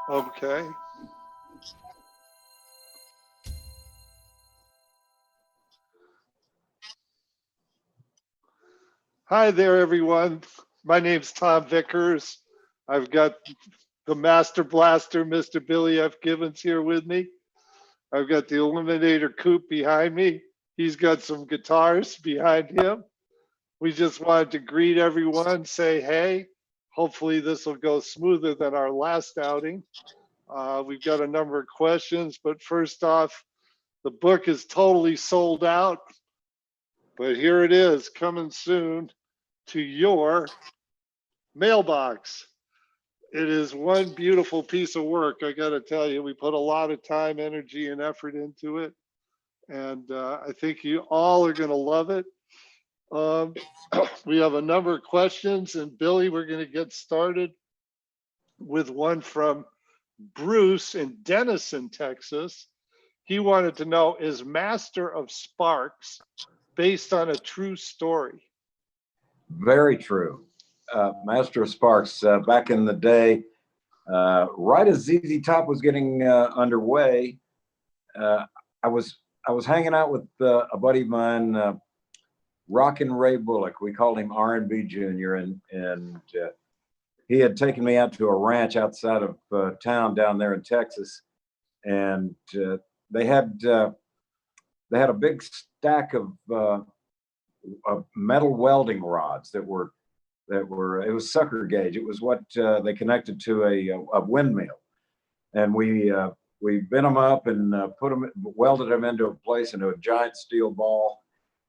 Okay. Hi there, everyone. My name's Tom Vickers. I've got the Master Blaster, Mr. Billy F. Gibbons, here with me. I've got the Eliminator Coupe behind me. He's got some guitars behind him. We just wanted to greet everyone, say hey. Hopefully this will go smoother than our last outing. We've got a number of questions, but first off, the book is totally sold out, but here it is, coming soon to your mailbox. It is one beautiful piece of work, I got to tell you. We put a lot of time, energy, and effort into it, and I think you all are going to love it. We have a number of questions, and Billy, we're going to get started with one from Bruce in Denison, Texas. He wanted to know, is Master of Sparks based on a true story? Very true. Master of Sparks, back in the day, right as ZZ Top was getting underway, I was hanging out with a buddy of mine, Rockin' Ray Bullock. We called him R&B Junior, and he had taken me out to a ranch outside of town down there in Texas, and they had a big stack of metal welding rods that were it was sucker gauge. It was what they connected to a windmill, and we bent them up and welded them into a place into a giant steel ball,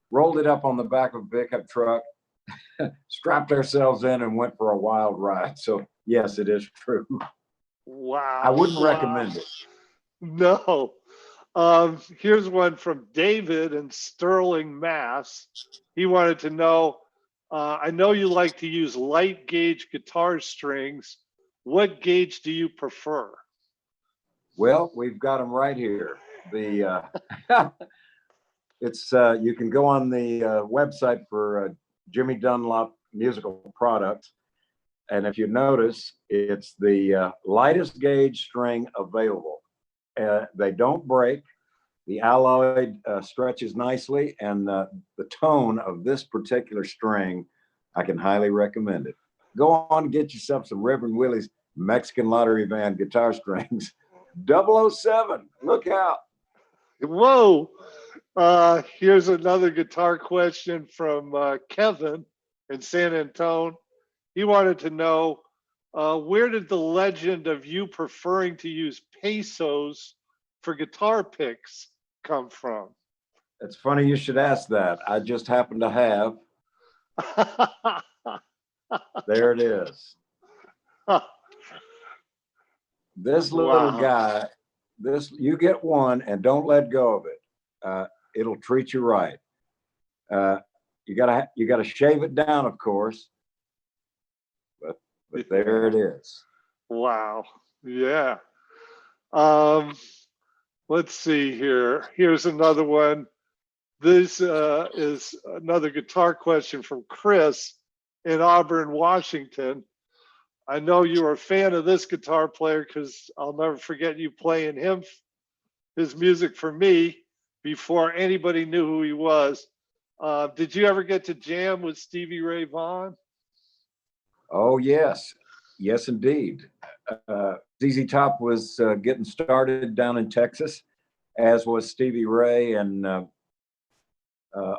rolled it up on the back of a pickup truck, strapped ourselves in, and went for a wild ride. So yes, it is true. Wow. I wouldn't recommend it. No. Here's one from David in Sterling, Mass. He wanted to know, I know you like to use light gauge guitar strings. What gauge do you prefer? Well, we've got them right here. The it's you can go on the website for Jimmy Dunlop Musical Products, and if you notice, it's the lightest gauge string available. They don't break. The alloy stretches nicely, and the tone of this particular string, I can highly recommend it. Go on and get yourself some Reverend Willie's Mexican Lottery Van guitar strings. 007, look out. Whoa. Here's another guitar question from Kevin in San Antonio. He wanted to know, where did the legend of you preferring to use pesos for guitar picks come from? It's funny you should ask that. I just happen to have. There it is. This little guy, you get one and don't let go of it. It'll treat you right. You gotta shave it down, of course. But there it is. Wow. Yeah. Let's see here. Here's another one. This is another guitar question from Chris in Auburn, Washington. I know you were a fan of this guitar player because I'll never forget you playing his music for me before anybody knew who he was. Did you ever get to jam with Stevie Ray Vaughan? Oh, yes. Yes, indeed. ZZ Top was getting started down in Texas, as was Stevie Ray, and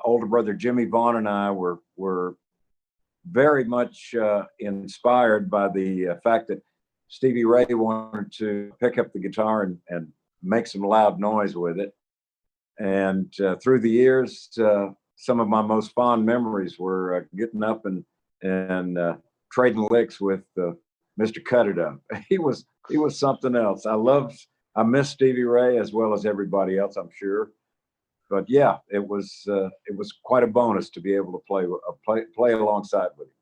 older brother Jimmy Vaughan and I were very much inspired by the fact that Stevie Ray wanted to pick up the guitar and make some loud noise with it. And through the years, some of my most fond memories were getting up and trading licks with Mr. Cut It Up. He was something else. I miss Stevie Ray as well as everybody else, I'm sure. But yeah, it was quite a bonus to be able to play alongside with him.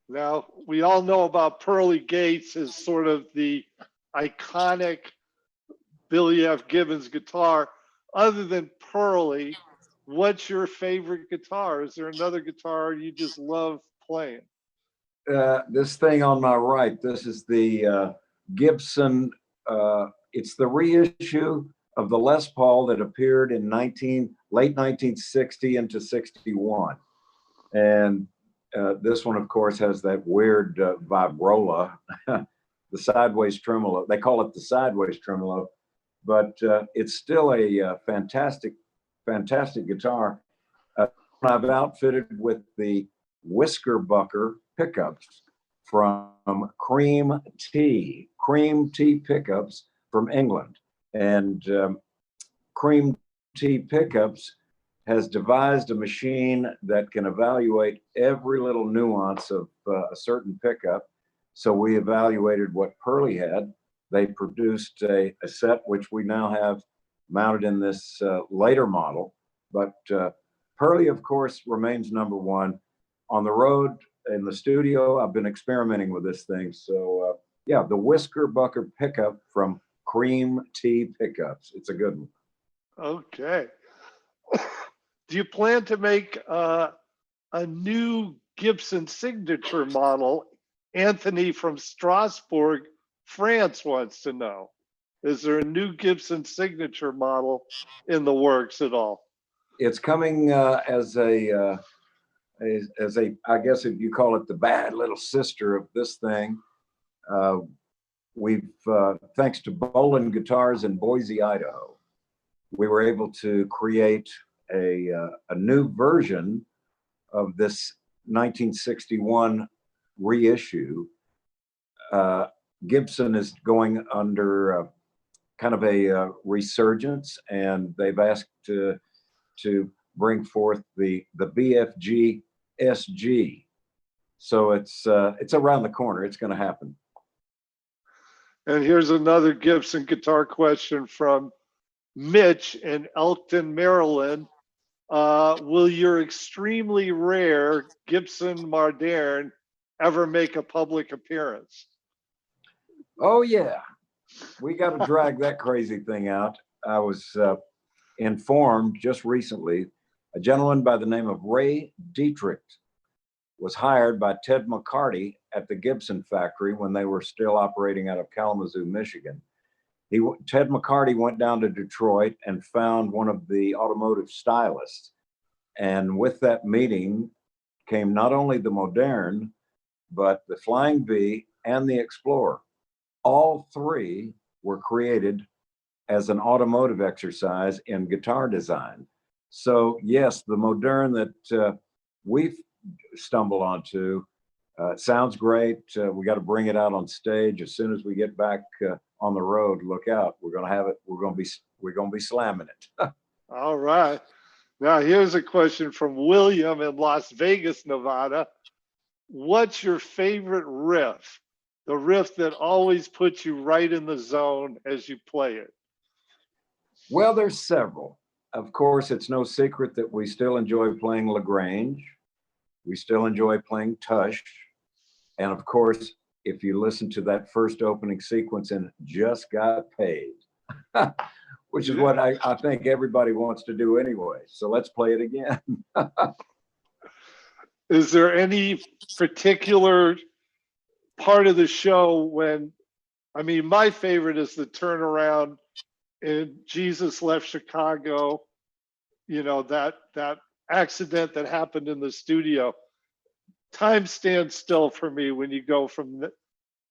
Now, we all know about Pearly Gates as sort of the iconic Billy F. Gibbons guitar. Other than Pearly, what's your favorite guitar? Is there another guitar you just love playing? This thing on my right, this is the Gibson, it's the reissue of the Les Paul that appeared in late 1960 into 61. And this one, of course, has that weird vibrola, the sideways tremolo. They call it the sideways tremolo, but it's still a fantastic guitar. I've outfitted with the Whisker Bucker pickups from Cream Tea pickups from England. And Cream Tea pickups has devised a machine that can evaluate every little nuance of a certain pickup. So we evaluated what Pearly had. They produced a set which we now have mounted in this later model. But Pearly, of course, remains number one. On the road, in the studio, I've been experimenting with this thing. So yeah, the Whisker Bucker pickup from Cream Tea Pickups. It's a good one. Okay. Do you plan to make a new Gibson signature model? Anthony from Strasbourg, France wants to know. Is there a new Gibson signature model in the works at all? It's coming as a, I guess if you call it the bad little sister of this thing. We've, thanks to Bolin Guitars in Boise, Idaho, we were able to create a new version of this 1961 reissue. Gibson is going under kind of a resurgence, and they've asked to bring forth the BFG SG. So it's around the corner. It's going to happen. And here's another Gibson guitar question from Mitch in Elkton, Maryland. Will your extremely rare Gibson Moderne ever make a public appearance? Oh yeah, we got to drag that crazy thing out. I was informed just recently, a gentleman by the name of Ray Dietrich was hired by Ted McCarty at the Gibson factory when they were still operating out of Kalamazoo, Michigan. Ted McCarty went down to Detroit and found one of the automotive stylists. And with that meeting came not only the Moderne, but the Flying V and the Explorer. All three were created as an automotive exercise in guitar design. So yes, the Moderne that we've stumbled onto sounds great. We got to bring it out on stage as soon as we get back on the road. Look out, we're going to have it. We're going to be slamming it. All right. Now here's a question from William in Las Vegas, Nevada. What's your favorite riff? The riff that always puts you right in the zone as you play it. Well, there's several. Of course, it's no secret that we still enjoy playing LaGrange. We still enjoy playing Tush. And of course, if you listen to that first opening sequence in Just Got Paid, which is what I think everybody wants to do anyway. So let's play it again. Is there any particular part of the show when, I mean, my favorite is the turnaround in Jesus Left Chicago, you know, that accident that happened in the studio. Time stands still for me when you go from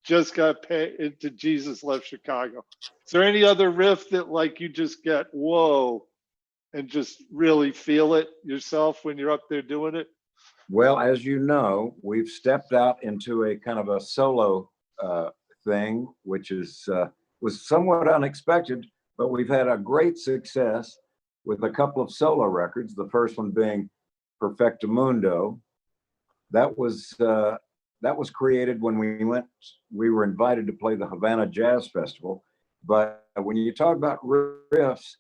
Just Got Paid into Jesus Left Chicago. Is there any other riff that like you just get whoa and just really feel it yourself when you're up there doing it? Well, as you know, we've stepped out into a kind of a solo thing, which was somewhat unexpected, but we've had a great success with a couple of solo records. The first one being Perfectamundo. That was created when we were invited to play the Havana Jazz Festival. But when you talk about riffs,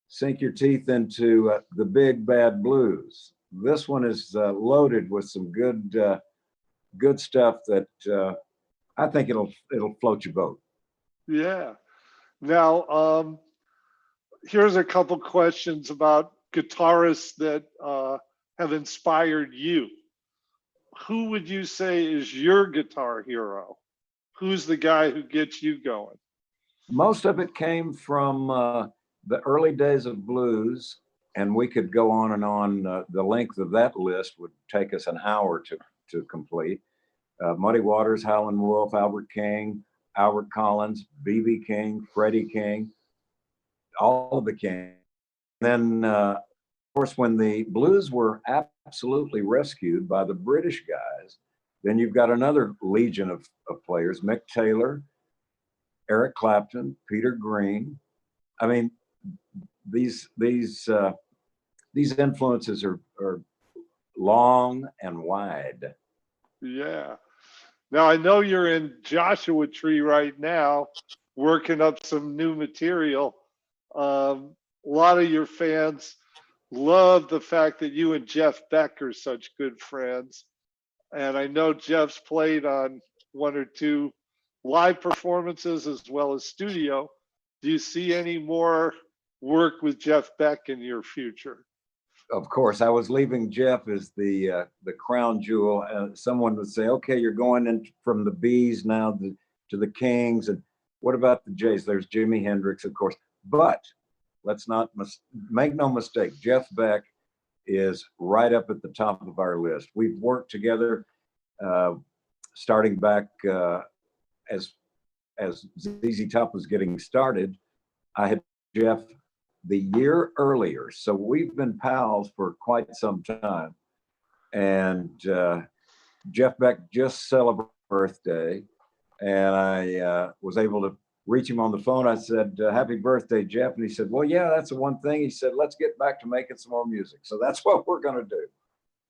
sink your teeth into the Big Bad Blues. This one is loaded with some good stuff that I think it'll float your boat. Yeah. Now, here's a couple questions about guitarists that have inspired you. Who would you say is your guitar hero? who's the guy who gets you going? Most of it came from the early days of blues, and we could go on and on. The length of that list would take us an hour to complete. Muddy Waters, Howlin' Wolf, Albert King, Albert Collins, B.B. King, Freddie King, all of the King. Then, of course, when the blues were absolutely rescued by the British guys, then you've got another legion of players: Mick Taylor, Eric Clapton, Peter Green. I mean, these influences are long and wide. Yeah. Now I know you're in Joshua Tree right now, working up some new material. A lot of your fans love the fact that you and Jeff Beck are such good friends. And I know Jeff's played on one or two live performances as well as studio. Do you see any more work with Jeff Beck in your future? Of course, I was leaving Jeff as the crown jewel. Someone would say, "Okay, you're going in from the Bs now to the Kings, and what about the Jays?" There's Jimi Hendrix, of course. But let's not make no mistake, Jeff Beck is right up at the top of our list. We've worked together, starting back as ZZ Top was getting started. I had Jeff the year earlier, so we've been pals for quite some time. And Jeff Beck just celebrated his birthday, and I was able to reach him on the phone. I said, "Happy birthday, Jeff." And he said, "Well, yeah, that's the one thing." He said, "Let's get back to making some more music." So that's what we're going to do.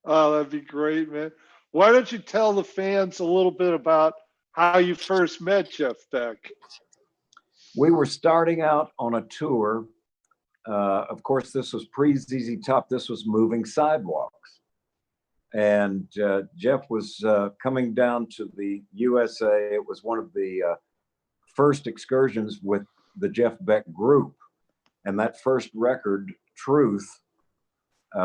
Oh, that'd be great, man. Why don't you tell the fans a little bit about how you first met Jeff Beck? We were starting out on a tour. Of course, this was pre-ZZ Top. This was Moving Sidewalks. And Jeff was coming down to the USA. It was one of the first excursions with the Jeff Beck group. And that first record, Truth,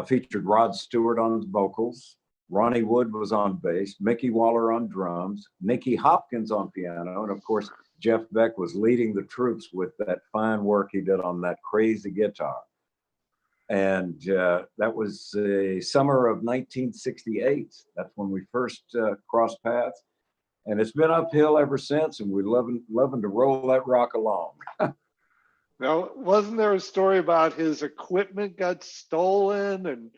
featured Rod Stewart on vocals, Ronnie Wood was on bass, Mickey Waller on drums, Nicky Hopkins on piano, and of course, Jeff Beck was leading the troops with that fine work he did on that crazy guitar. And that was the summer of 1968. That's when we first crossed paths. And it's been uphill ever since, and we're loving to roll that rock along. Now, wasn't there a story about his equipment got stolen and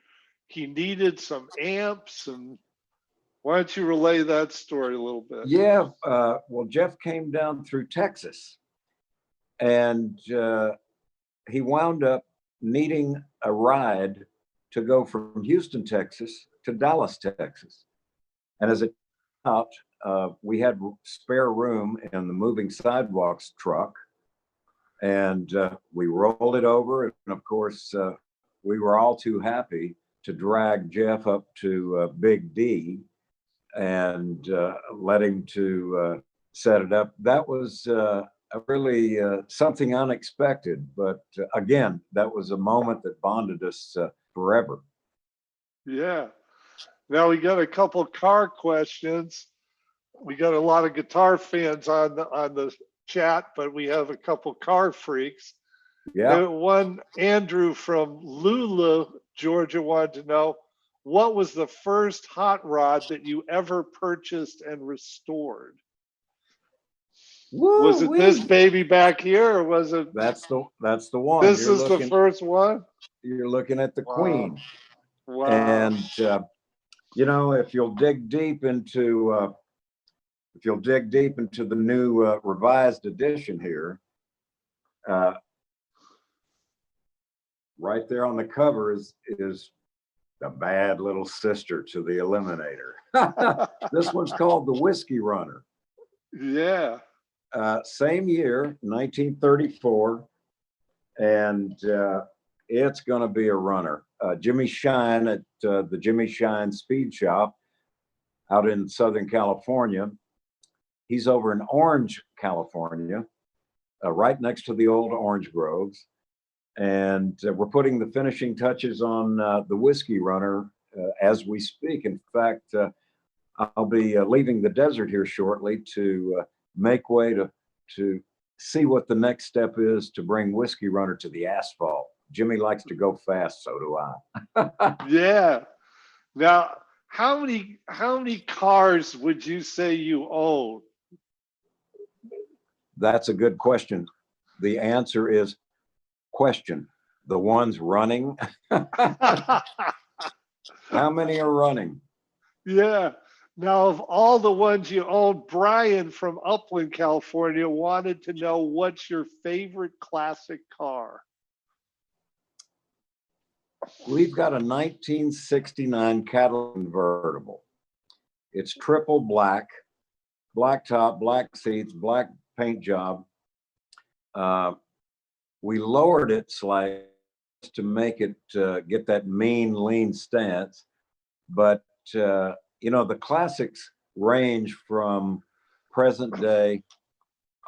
he needed some amps? And why don't you relay that story a little bit? Yeah, well, Jeff came down through Texas, and he wound up needing a ride to go from Houston, Texas to Dallas, Texas. And as it turned out, we had spare room in the Moving Sidewalks truck, and we rolled it over. And of course, we were all too happy to drag Jeff up to Big D and let him to set it up. That was really something unexpected, but again, that was a moment that bonded us forever. Yeah. Now we got a couple car questions. We got a lot of guitar fans on the chat, but we have a couple car freaks. Yeah. One, Andrew from Lula, Georgia, wanted to know, what was the first hot rod that you ever purchased and restored? Was it this baby back here, or was it? That's the one. This is the first one. You're looking at the Queen. Wow. And you know, if you'll dig deep into the new revised edition here, right there on the cover is the bad little sister to the Eliminator. This one's called the Whiskey Runner. Yeah. Same year, 1934, and it's going to be a runner. Jimmy Shine at the Jimmy Shine Speed Shop out in Southern California. He's over in Orange, California, right next to the old orange groves. And we're putting the finishing touches on the Whiskey Runner as we speak. In fact, I'll be leaving the desert here shortly to make way to see what the next step is to bring Whiskey Runner to the asphalt. Jimmy likes to go fast, so do I. Yeah. Now, how many cars would you say you own? That's a good question. The answer is question. The ones running. How many are running? Yeah. Now, of all the ones you own, Brian from Upland, California, wanted to know what's your favorite classic car? We've got a 1969 Cadillac convertible. It's triple black, black top, black seats, black paint job. We lowered it slightly to make it get that mean, lean stance. But, you know, the classics range from present day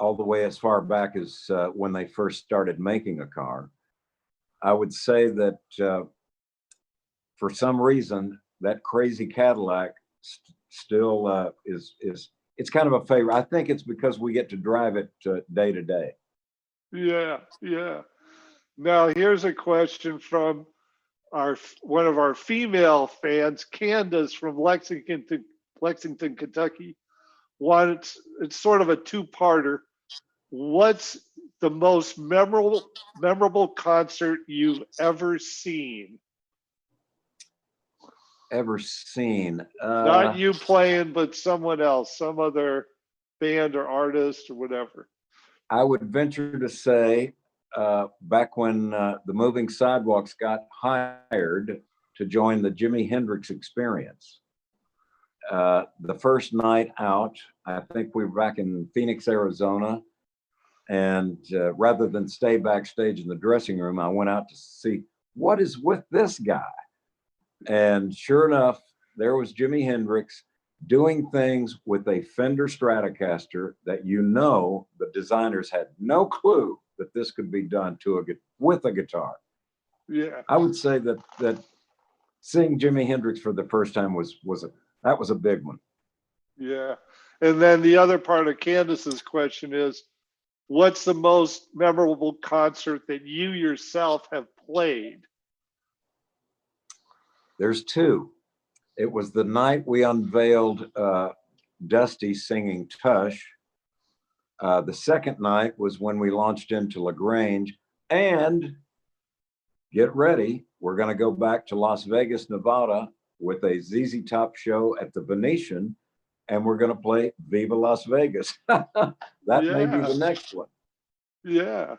all the way as far back as when they first started making a car. I would say that for some reason, that crazy Cadillac still is it's kind of a favorite. I think it's because we get to drive it day to day. Yeah, yeah. Now, here's a question from one of our female fans, Candace from Lexington, Kentucky. It's sort of a two-parter. What's the most memorable concert you've ever seen? Ever seen? Not you playing, but someone else, some other band or artist or whatever. I would venture to say back when the Moving Sidewalks got hired to join the Jimi Hendrix Experience. The first night out, I think we were back in Phoenix, Arizona. And rather than stay backstage in the dressing room, I went out to see what is with this guy. And sure enough, there was Jimi Hendrix doing things with a Fender Stratocaster that, you know, the designers had no clue that this could be done with a guitar. Yeah, I would say that seeing Jimi Hendrix for the first time was a big one. yeah. And then the other part of Candace's question is, what's the most memorable concert that you yourself have played? There's two. It was the night we unveiled Dusty singing Tush. The second night was when we launched into LaGrange. And get ready, we're going to go back to Las Vegas, Nevada with a ZZ Top show at the Venetian, and we're going to play Viva Las Vegas. That may be the next one. Yeah.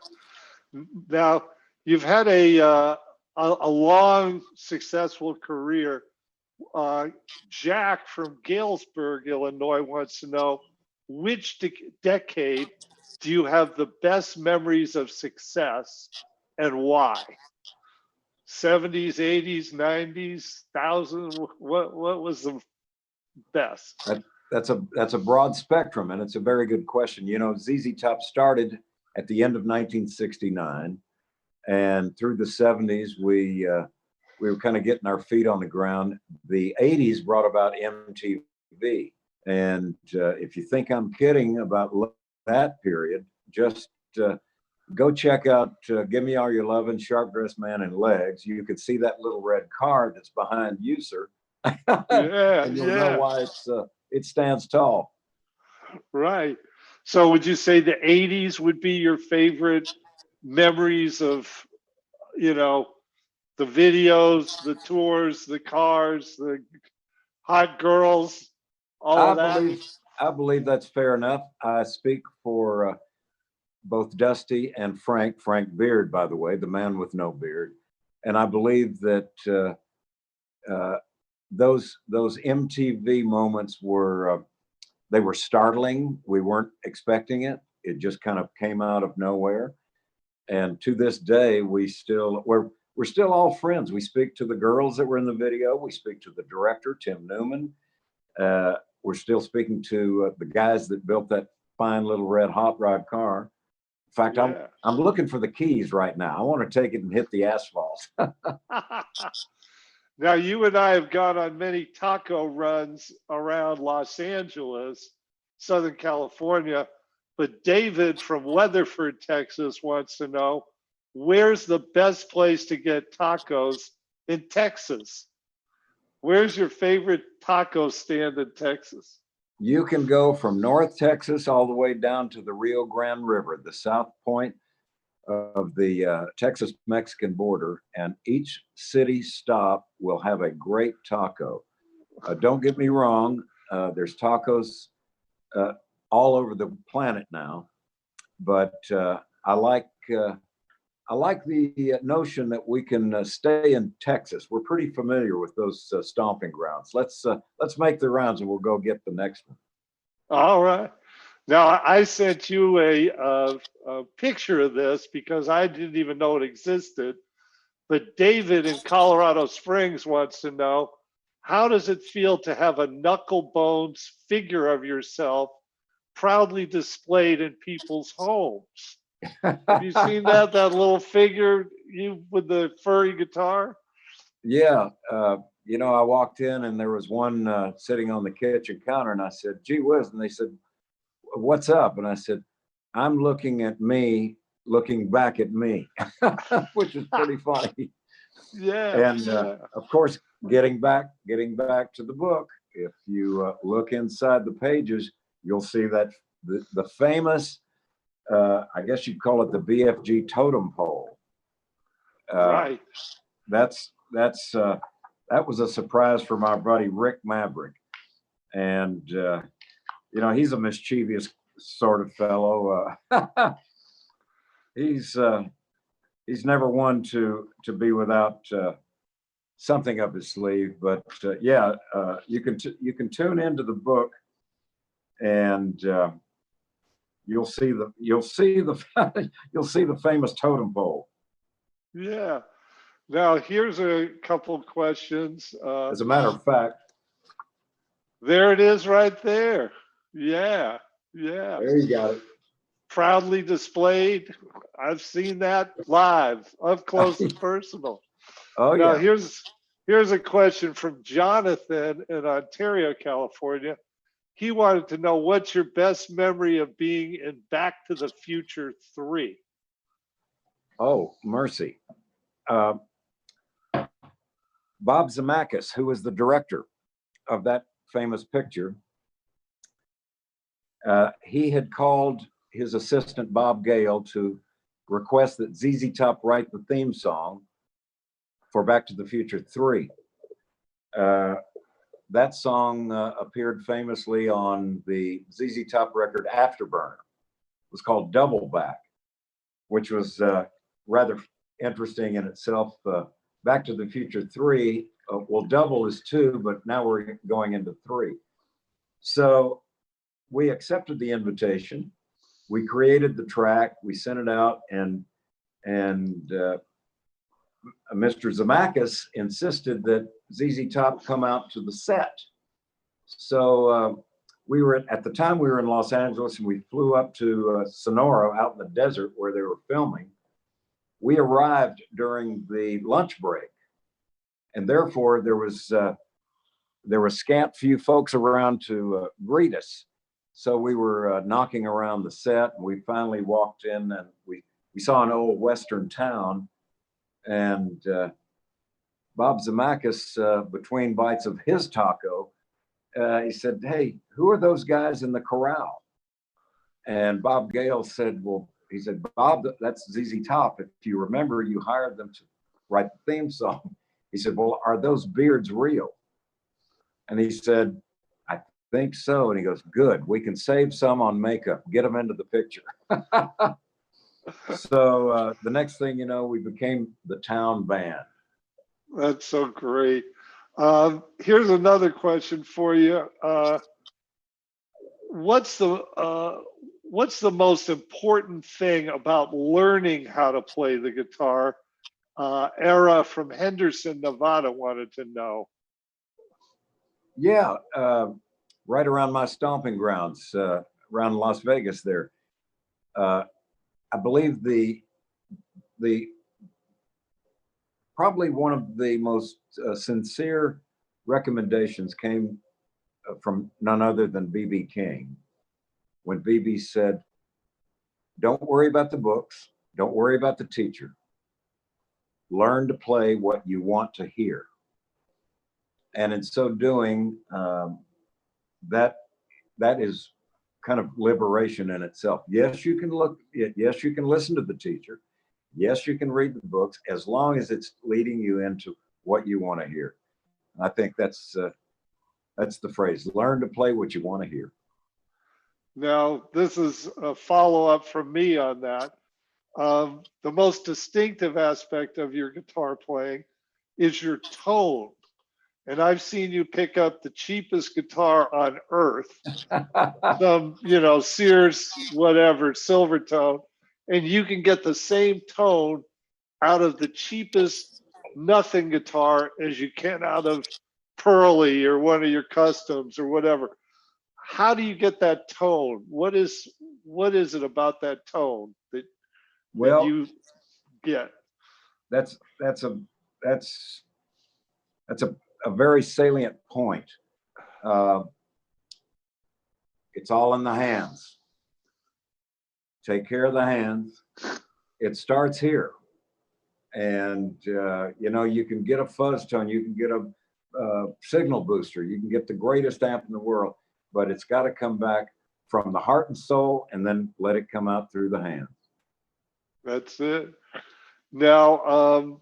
Now, you've had a long, successful career. Jack from Galesburg, Illinois wants to know, which decade do you have the best memories of success and why? 70s, 80s, 90s, 1000s? What was the best? That's a broad spectrum, and it's a very good question. You know, ZZ Top started at the end of 1969, and through the 70s, we were kind of getting our feet on the ground. The 80s brought about MTV. And if you think I'm kidding about that period, just go check out Give Me All Your Lovin', Sharp Dressed Man and Legs. You could see that little red car that's behind you, sir. Yeah, and you'll know why it stands tall. Right. So would you say the 80s would be your favorite memories of, you know, the videos, the tours, the cars, the hot girls, all of that? I believe that's fair enough. I speak for both Dusty and Frank Beard, by the way, the man with no beard. And I believe that those MTV moments were startling. We weren't expecting it. It just kind of came out of nowhere. And to this day, we're still all friends. We speak to the girls that were in the video. We speak to the director, Tim Newman. We're still speaking to the guys that built that fine little red hot rod car. In fact, yeah. I'm looking for the keys right now. I want to take it and hit the asphalt. Now, you and I have gone on many taco runs around Los Angeles, Southern California. But David from Weatherford, Texas wants to know, where's the best place to get tacos in Texas? Where's your favorite taco stand in Texas? You can go from North Texas all the way down to the Rio Grande River, the south point of the Texas-Mexican border, and each city stop will have a great taco. Don't get me wrong, there's tacos all over the planet now, but I like the notion that we can stay in Texas. We're pretty familiar with those stomping grounds. Let's make the rounds and we'll go get the next one. All right. Now I sent you a picture of this because I didn't even know it existed. But David in Colorado Springs wants to know, how does it feel to have a knuckle bones figure of yourself proudly displayed in people's homes? Have you seen that little figure, you with the furry guitar? Yeah, you know, I walked in and there was one sitting on the kitchen counter, and I said, "Gee whiz!" And they said, "What's up?" And I said, "I'm looking at me, looking back at me," which is pretty funny. Yeah. And of course, getting back to the book, if you look inside the pages, you'll see that the famous, I guess you'd call it the BFG totem pole. Right. That was a surprise for my buddy Rick Maverick, and you know, he's a mischievous sort of fellow. He's never one to be without something up his sleeve. But yeah, you can tune into the book, and you'll see the famous totem pole. Yeah. Now here's a couple of questions. As a matter of fact, there it is right there. Yeah. Yeah. there you got it. Proudly displayed. I've seen that live, up close and personal. Oh Now yeah. here's a question from Jonathan in Ontario, California. He wanted to know, what's your best memory of being in Back to the Future 3? Oh, mercy. Bob Zemeckis, who was the director of that famous picture, he had called his assistant Bob Gale to request that ZZ Top write the theme song for Back to the Future 3. That song appeared famously on the ZZ Top record Afterburner. It was called Double Back, which was rather interesting in itself. Back to the Future 3, well, double is 2, but now we're going into 3. So we accepted the invitation. We created the track, we sent it out, and Mr. Zemeckis insisted that ZZ Top come out to the set. So we were at the time we were in Los Angeles, and we flew up to Sonora out in the desert where they were filming. We arrived during the lunch break, and therefore there was scant few folks around to greet us. So we were knocking around the set, and we finally walked in, and we saw an old Western town, and Bob Zemeckis, between bites of his taco, he said, "Hey, who are those guys in the corral?" And Bob Gale said, "Well," he said, "Bob, that's ZZ Top. If you remember, you hired them to write the theme song." He said, "Well, are those beards real?" And he said, "I think so." And he goes, "Good, we can save some on makeup. Get them into the picture." So the next thing you know, we became the town band. That's so great. Here's another question for you. What's the most important thing about learning how to play the guitar? Era from Henderson, Nevada wanted to know. Yeah, right around my stomping grounds, around Las Vegas there. I believe the probably one of the most sincere recommendations came from none other than B.B. King, when B.B. said, don't worry about the books. Don't worry about the teacher. Learn to play what you want to hear. And in so doing, that is kind of liberation in itself. Yes, you can yes, you can listen to the teacher. Yes, you can read the books, as long as it's leading you into what you want to hear. I think that's the phrase, learn to play what you want to hear. Now, this is a follow-up from me on that. The most distinctive aspect of your guitar playing is your tone. And I've seen you pick up the cheapest guitar on earth, some, Sears, whatever, Silvertone, and you can get the same tone out of the cheapest nothing guitar as you can out of Pearly or one of your customs or whatever. How do you get that tone? What is it about that tone that you get? That's a very salient point. It's all in the hands. Take care of the hands. It starts here. And, you can get a fuzz tone, you can get a signal booster, you can get the greatest amp in the world, but it's got to come back from the heart and soul and then let it come out through the hands. That's it. Now,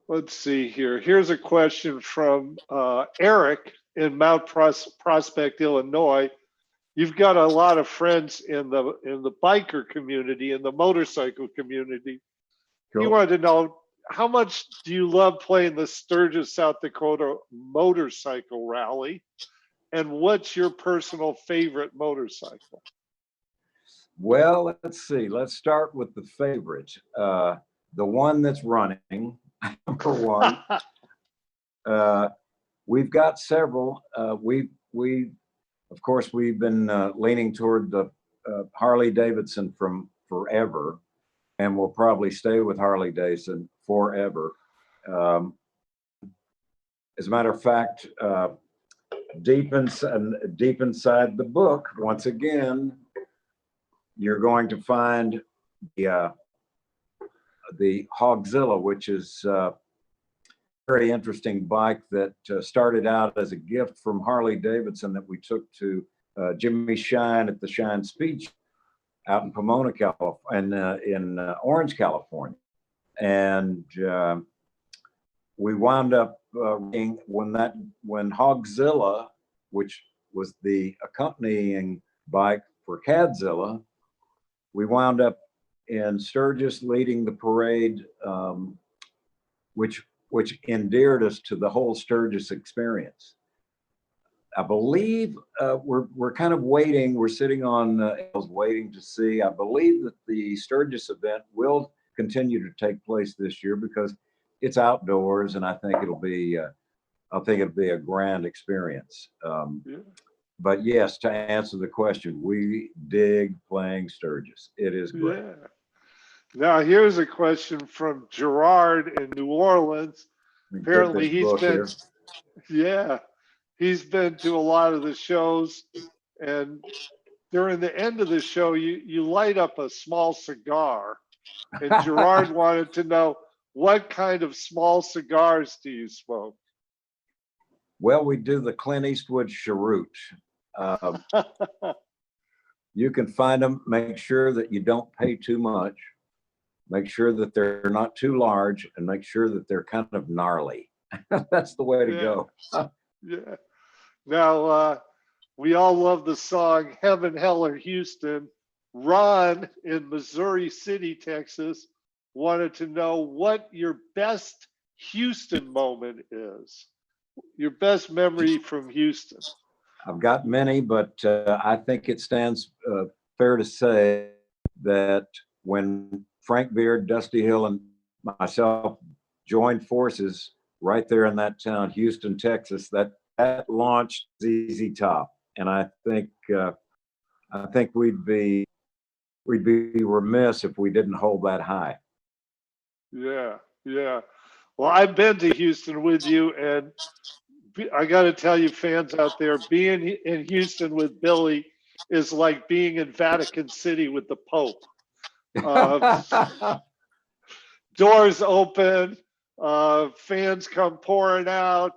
let's see here. Here's a question from Eric in Mount Prospect, Illinois. You've got a lot of friends in the biker community, in the motorcycle community. Cool. He wanted to know, how much do you love playing the Sturgis, South Dakota motorcycle rally? And what's your personal favorite motorcycle? Well, let's see. Let's start with the favorite. The one that's running, number one. We've got several. We of course, we've been leaning toward the Harley Davidson from forever, and we'll probably stay with Harley Davidson forever. As a matter of fact, deep inside the book, once again, you're going to find the CadZZilla, which is a very interesting bike that started out as a gift from Harley Davidson that we took to Jimmy Shine at the Shine Speech out in Pomona, California, in Orange, California. And we wound up when CadZZilla, which was the accompanying bike for CadZZilla, we wound up in Sturgis leading the parade, which endeared us to the whole Sturgis experience. I believe we're kind of waiting. We're sitting on waiting to see. I believe that the Sturgis event will continue to take place this year because it's outdoors, and I think it'll be a grand experience. But yes, to answer the question, we dig playing Sturgis. It is great. Yeah. Now here's a question from Gerard in New Orleans. Apparently he's been to a lot of the shows, and during the end of the show, you light up a small cigar, and Gerard wanted to know, what kind of small cigars do you smoke? Well, we do the Clint Eastwood cheroot. You can find them. Make sure that you don't pay too much. Make sure that they're not too large, and make sure that they're kind of gnarly. That's the way to go. Yeah. Now, we all love the song Heaven, Hell, or Houston. Ron in Missouri City, Texas, wanted to know what your best Houston moment is. Your best memory from Houston. I've got many, but I think it stands fair to say that when Frank Beard, Dusty Hill, and myself joined forces right there in that town, Houston, Texas, that launched ZZ Top, and I think we'd be remiss if we didn't hold that high. Yeah. Well, I've been to Houston with you, and I got to tell you, fans out there, being in Houston with Billy is like being in Vatican City with the Pope. Doors open, fans come pouring out.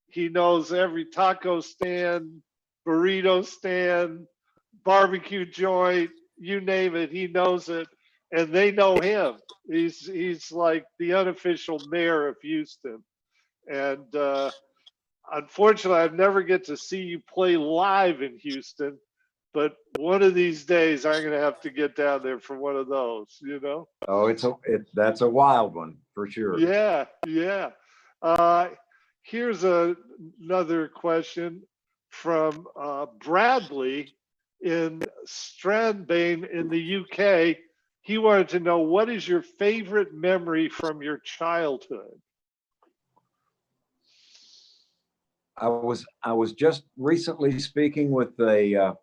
He knows every taco stand, burrito stand, barbecue joint, you name it, he knows it, and they know him. He's like the unofficial mayor of Houston, and unfortunately, I never get to see you play live in Houston. But one of these days, I'm gonna have to get down there for one of those. You know? Oh, that's a wild one for sure. Yeah, yeah. Here's another question from Bradley in Strandbane in the UK. He wanted to know, what is your favorite memory from your childhood? I was just recently speaking with a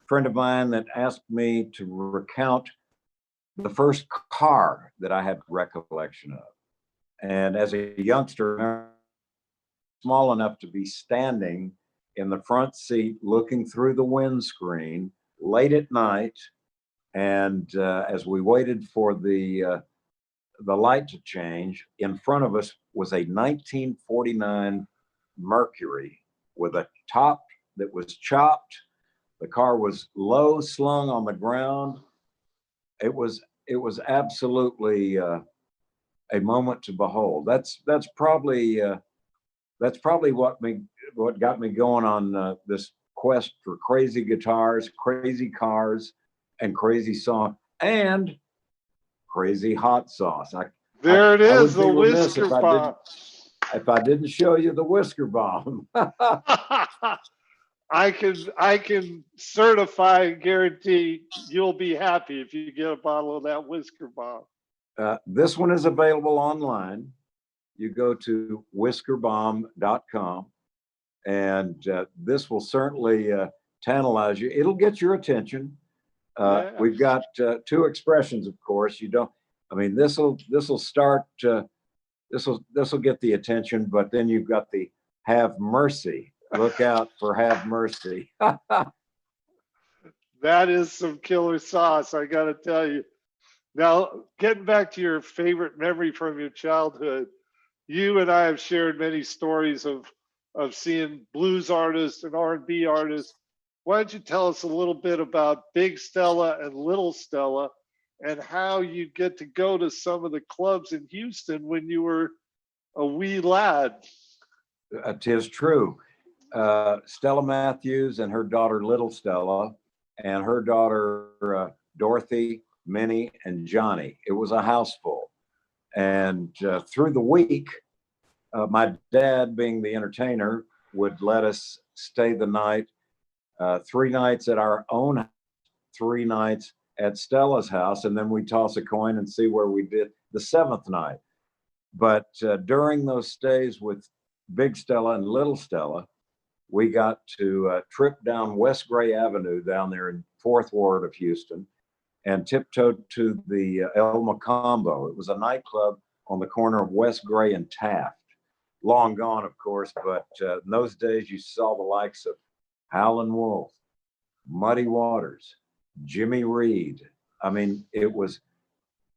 friend of mine that asked me to recount the first car that I had recollection of. And as a youngster, small enough to be standing in the front seat, looking through the windscreen late at night. And as we waited for the light to change, in front of us was a 1949 Mercury with a top that was chopped. The car was low slung on the ground. It was absolutely a moment to behold. That's probably what got me going on this quest for crazy guitars, crazy cars, and crazy song, and crazy hot sauce. There it is, the would be remiss whisker bomb. if I didn't show you the whisker bomb. I can certify and guarantee you'll be happy if you get a bottle of that whisker bomb. This one is available online. You go to whiskerbomb.com, and this will certainly tantalize you. It'll get your attention. Yeah. We've got two expressions, of course. This will start. This will get the attention, but then you've got the have mercy. Look out for have mercy. That is some killer sauce, I got to tell you. Now, getting back to your favorite memory from your childhood, you and I have shared many stories of seeing blues artists and R&B artists. Why don't you tell us a little bit about Big Stella and Little Stella, and how you get to go to some of the clubs in Houston when you were a wee lad? 'Tis true. Stella Matthews and her daughter Little Stella, and her daughter Dorothy, Minnie, and Johnny. It was a house full. And through the week, my dad, being the entertainer, would let us stay the night, 3 nights at our own, 3 nights at Stella's house, and then we toss a coin and see where we did the 7th night. But during those stays with Big Stella and Little Stella, we got to trip down West Gray Avenue down there in 4th Ward of Houston and tiptoed to the El Macombo. It was a nightclub on the corner of West Gray and Taft. Long gone, of course, but in those days you saw the likes of Howlin' Wolf, Muddy Waters, Jimmy Reed. I mean, it was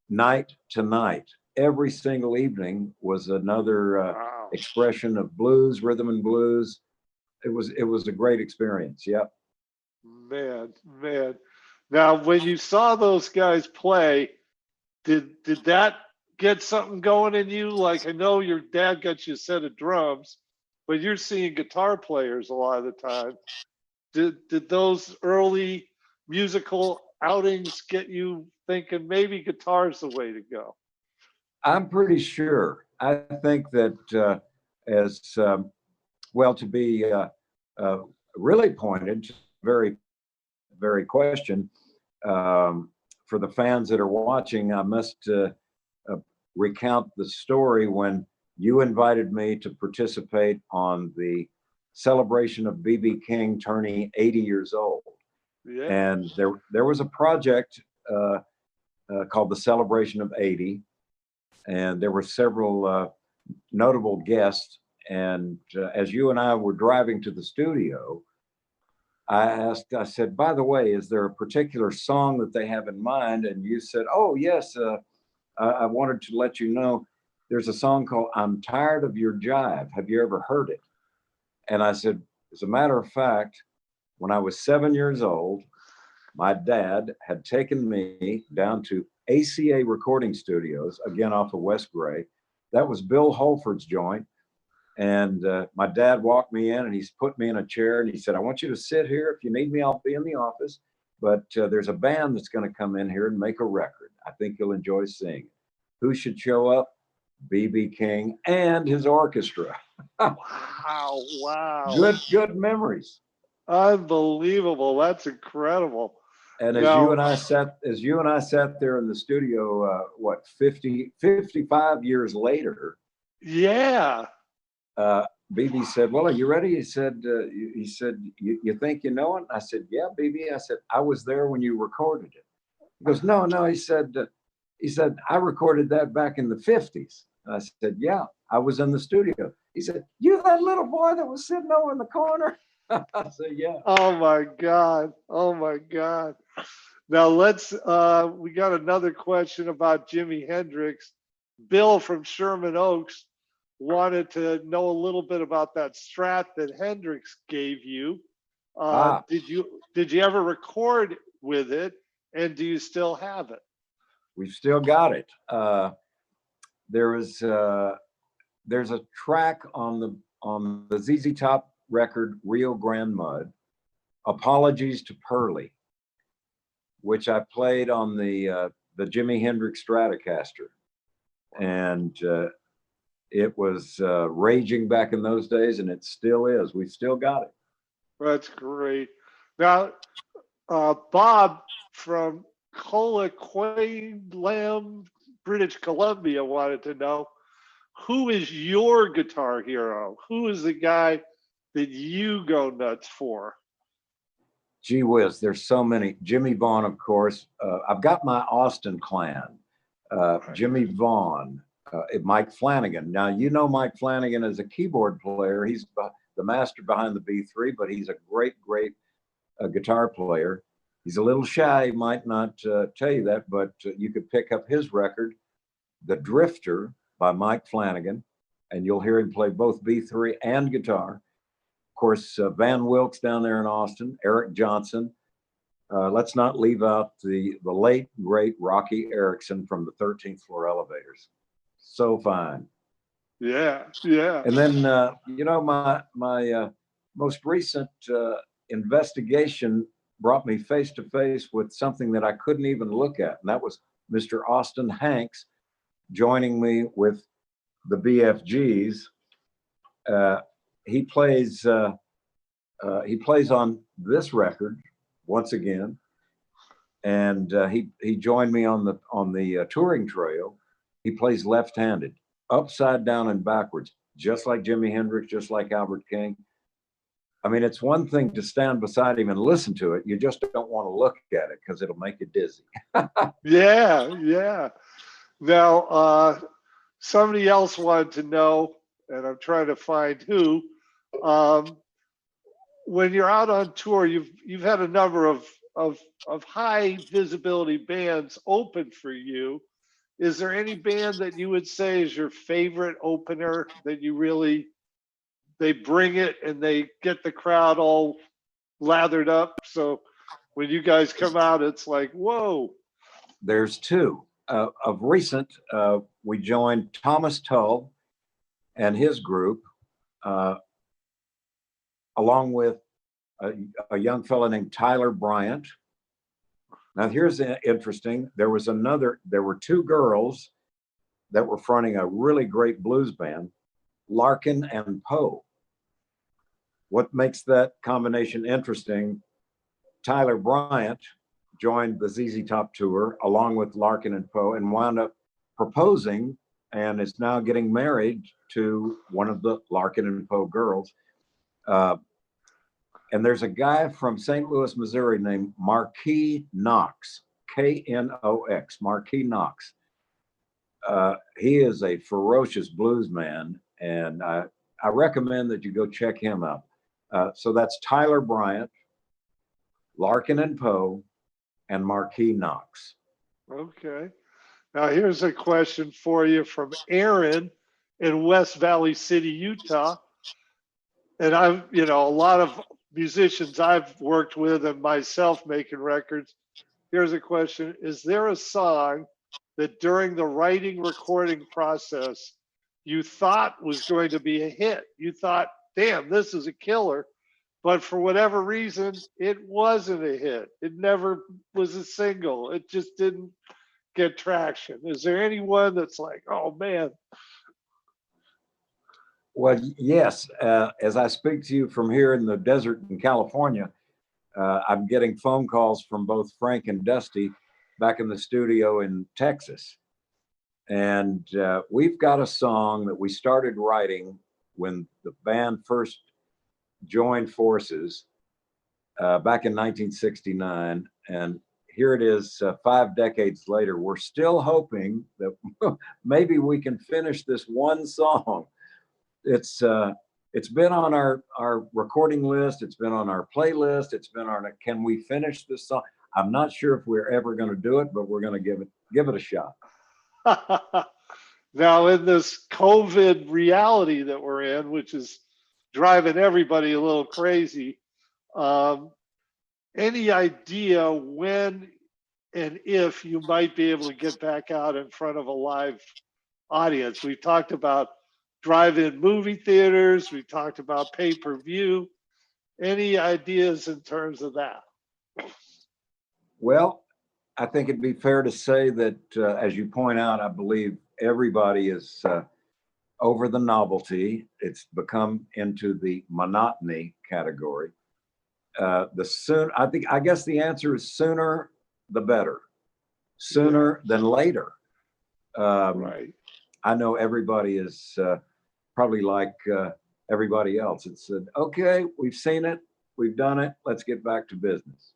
night to night. Every single evening was another Wow. expression of blues, rhythm and blues. It was a great experience. Yep. Man. Now, when you saw those guys play, did that get something going in you? Like, I know your dad got you a set of drums, but you're seeing guitar players a lot of the time. Did those early musical outings get you thinking maybe guitar's the way to go? I'm pretty sure. I think that as well, to be really pointed, very, very question, for the fans that are watching, I must recount the story when you invited me to participate on the celebration of B.B. King turning 80 years old. Yeah. And there was a project called the Celebration of 80, and there were several notable guests. And as you and I were driving to the studio, I said, by the way, is there a particular song that they have in mind? And you said, oh, yes, I wanted to let you know there's a song called I'm Tired of Your Jive. Have you ever heard it? And I said, as a matter of fact, when I was 7 years old, my dad had taken me down to ACA Recording Studios, again off of West Gray. That was Bill Holford's joint. And my dad walked me in and he's put me in a chair and he said, I want you to sit here. If you need me, I'll be in the office. But there's a band that's going to come in here and make a record. I think you'll enjoy seeing it. Who should show up? B.B. King and his orchestra. Wow, wow. Good memories. Unbelievable. That's incredible. And as Now- you and I sat there in the studio, 55 years later, Yeah. BB said, well, are you ready? He said, you think you know it? I said, yeah, BB. I said, I was there when you recorded it. He goes, no. He said, I recorded that back in the 50s. I said, yeah, I was in the studio. He said, you that little boy that was sitting over in the corner? I said, yeah. Oh my God. Oh my God. Now we got another question about Jimi Hendrix. Bill from Sherman Oaks wanted to know a little bit about that Strat that Hendrix gave you. Did you ever record with it, and do you still have it? We've still got it. There's a track on the ZZ Top record, Rio Grande Mud, Apologies to Pearly, which I played on the Jimi Hendrix Stratocaster, and it was raging back in those days, and it still is. We've still got it. That's great. Now, Bob from Coquitlam, British Columbia, wanted to know, who is your guitar hero? Who is the guy that you go nuts for? Gee whiz, there's so many. Jimmy Vaughn, of course. I've got my Austin clan. Jimmy Vaughn, Mike Flanagan. Now, you know Mike Flanagan as a keyboard player. He's the master behind the B3, but he's a great guitar player. He's a little shy, he might not tell you that, but you could pick up his record, The Drifter by Mike Flanagan, and you'll hear him play both B3 and guitar. Of course, Van Wilkes down there in Austin, Eric Johnson. Let's not leave out the late, great Rocky Erickson from the 13th Floor Elevators. So fine. Yeah, yeah. And then, my most recent investigation brought me face to face with something that I couldn't even look at, and that was Mr. Austin Hanks joining me with the BFGs. He plays on this record once again, and he joined me on the touring trail. He plays left-handed, upside down and backwards, just like Jimi Hendrix, just like Albert King. I mean, it's one thing to stand beside him and listen to it. You just don't want to look at it because it'll make you dizzy. Yeah. Now, somebody else wanted to know, and I'm trying to find who. When you're out on tour, you've had a number of high visibility bands open for you. Is there any band that you would say is your favorite opener that you really, they bring it and they get the crowd all lathered up? So when you guys come out, it's like, whoa. There's two. Of recent, we joined Thomas Tull and his group, along with a young fellow named Tyler Bryant. Now, here's interesting. There were two girls that were fronting a really great blues band, Larkin and Poe. What makes that combination interesting? Tyler Bryant joined the ZZ Top tour along with Larkin and Poe and wound up proposing and is now getting married to one of the Larkin and Poe girls. And there's a guy from St. Louis, Missouri named Marquis Knox, Knox, Marquis Knox. He is a ferocious blues man, and I recommend that you go check him out. So that's Tyler Bryant. Larkin and Poe, and Marquis Knox. Okay. Now here's a question for you from Aaron in West Valley City, Utah. And I've, a lot of musicians I've worked with and myself making records. Here's a question. Is there a song that during the writing recording process you thought was going to be a hit? You thought, damn, this is a killer. But for whatever reason, it wasn't a hit. It never was a single. It just didn't get traction. Is there anyone that's like, oh man? Well, yes. As I speak to you from here in the desert in California, I'm getting phone calls from both Frank and Dusty back in the studio in Texas. And we've got a song that we started writing when the band first joined forces back in 1969. And here it is 5 decades later. We're still hoping that maybe we can finish this one song. It's been on our recording list. It's been on our playlist. It's been on a, can we finish this song? I'm not sure if we're ever going to do it, but we're going to give it a shot. Now, in this COVID reality that we're in, which is driving everybody a little crazy, any idea when and if you might be able to get back out in front of a live audience? We've talked about drive-in movie theaters. We talked about pay-per-view. Any ideas in terms of that? Well, I think it'd be fair to say that, as you point out, I believe everybody is over the novelty. It's become into the monotony category. I guess the answer is sooner the better. Sooner than later. Right. I know everybody is probably like everybody else. It said, okay, we've seen it, we've done it, let's get back to business.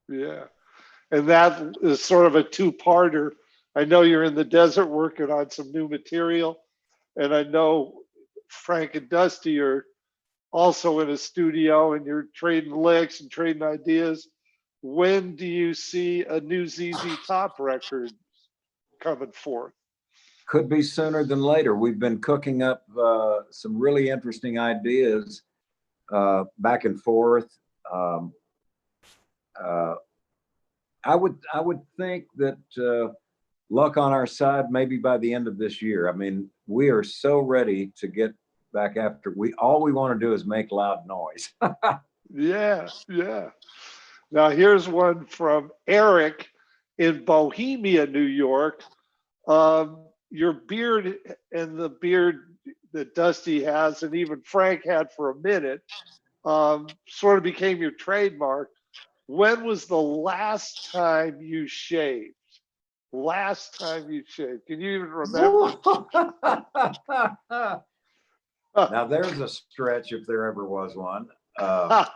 Yeah. And that is sort of a two-parter. I know you're in the desert working on some new material, and I know Frank and Dusty are also in a studio and you're trading licks and trading ideas. When do you see a new ZZ Top record coming forth? Could be sooner than later. We've been cooking up some really interesting ideas back and forth. I would think that luck on our side, maybe by the end of this year. I mean, we are so ready to get back after. All we want to do is make loud noise. Yeah. Now here's one from Eric in Bohemia, New York. Your beard and the beard that Dusty has, and even Frank had for a minute, sort of became your trademark. When was the last time you shaved? Last time you shaved? Can you even remember? Now there's a stretch if there ever was one. All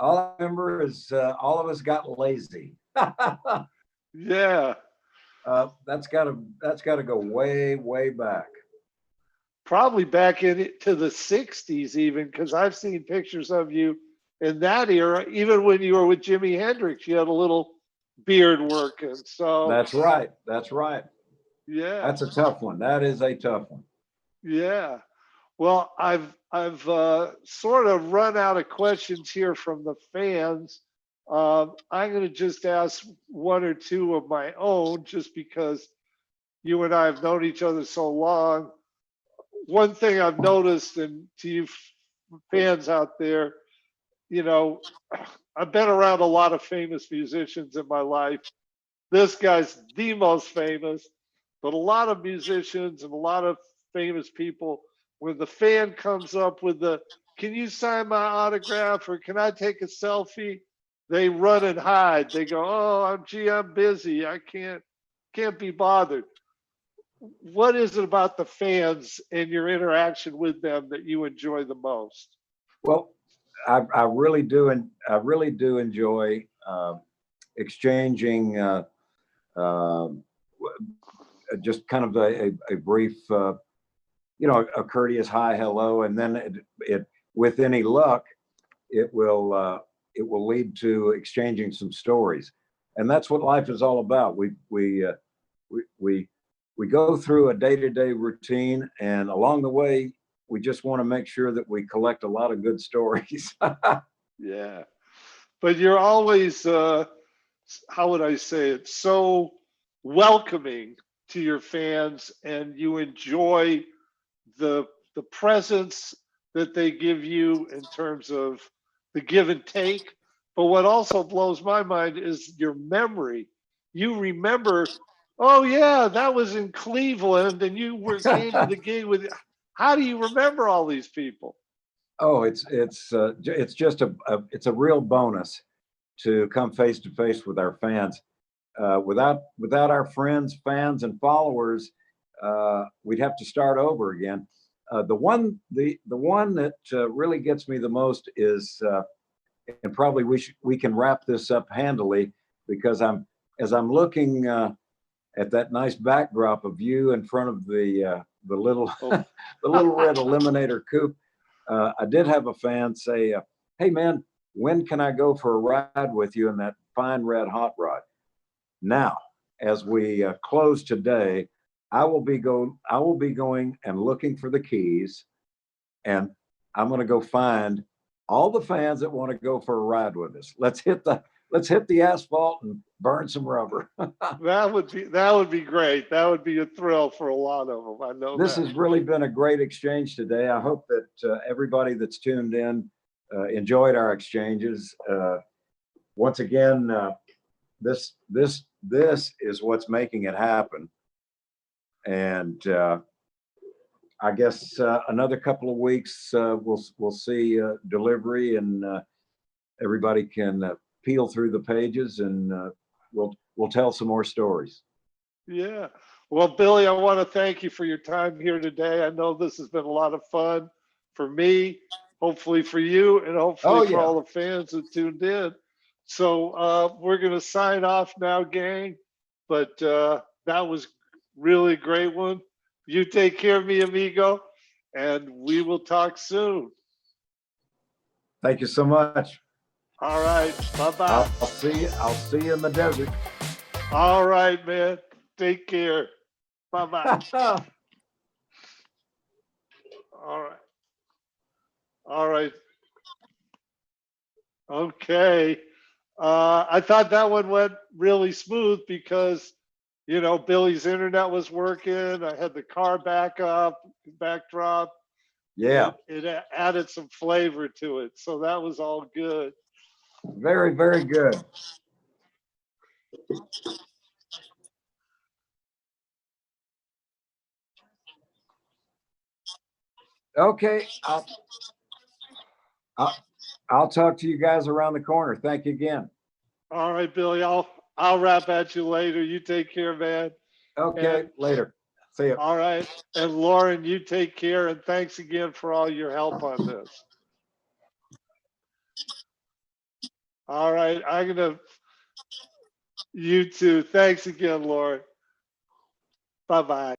I remember is all of us got lazy. Yeah. That's gotta go way back. Probably back into the 60s even, because I've seen pictures of you in that era. Even when you were with Jimi Hendrix, you had a little beard working. So That's right. Yeah. That's a tough one. That is a tough one. Yeah. Well, I've sort of run out of questions here from the fans. I'm going to just ask one or two of my own, just because you and I have known each other so long. One thing I've noticed, and to you fans out there, I've been around a lot of famous musicians in my life. This guy's the most famous, but a lot of musicians and a lot of famous people, when the fan comes up with can you sign my autograph or can I take a selfie? They run and hide. They go, oh, I'm busy. I can't be bothered. What is it about the fans and your interaction with them that you enjoy the most? Well, I really do, and I really do enjoy exchanging just kind of a brief, a courteous hi, hello, and then it with any luck, it will it will lead to exchanging some stories. And that's what life is all about. We go through a day-to-day routine, and along the way, we just want to make sure that we collect a lot of good stories. Yeah. But you're always, how would I say it, so welcoming to your fans, and you enjoy the presence that they give you in terms of the give and take. But what also blows my mind is your memory. You remember, oh yeah, that was in Cleveland, and you were came to the game with. How do you remember all these people? Oh, it's just it's a real bonus to come face to face with our fans. Without our friends, fans, and followers, we'd have to start over again. The one that really gets me the most is, and probably we can wrap this up handily, because as I'm looking at that nice backdrop of you in front of the little Oh. the little red Eliminator coupe. I did have a fan say, "Hey man, when can I go for a ride with you in that fine red hot rod?" Now, as we close today, I will be going and looking for the keys, and I'm going to go find all the fans that want to go for a ride with us. Let's hit the asphalt and burn some rubber. That would be great. That would be a thrill for a lot of them. I know This that. has really been a great exchange today. I hope that everybody that's tuned in enjoyed our exchanges. Once again, this is what's making it happen. And I guess another couple of weeks we'll see delivery, and everybody can peel through the pages, and we'll tell some more stories. Yeah. Well, Billy, I want to thank you for your time here today. I know this has been a lot of fun for me, hopefully for you, and hopefully for all the fans that tuned in. So we're going to sign off now, gang. But that was really a great one. You take care of me, amigo, and we will talk soon. Thank you so much. All right. Bye-bye. I'll see you in the desert. All right, man. Take care. Bye-bye. All right. All right. Okay. I thought that one went really smooth because, Billy's internet was working. I had the car backdrop. Yeah. It added some flavor to it. So that was all good. Very, very good. Okay. I'll talk to you guys around the corner. Thank you again. All right, Billy. I'll wrap at you later. You take care, man. Okay, later. See you. All right. And Lauren, you take care. And thanks again for all your help on this. All right. You too. Thanks again, Lauren. Bye-bye.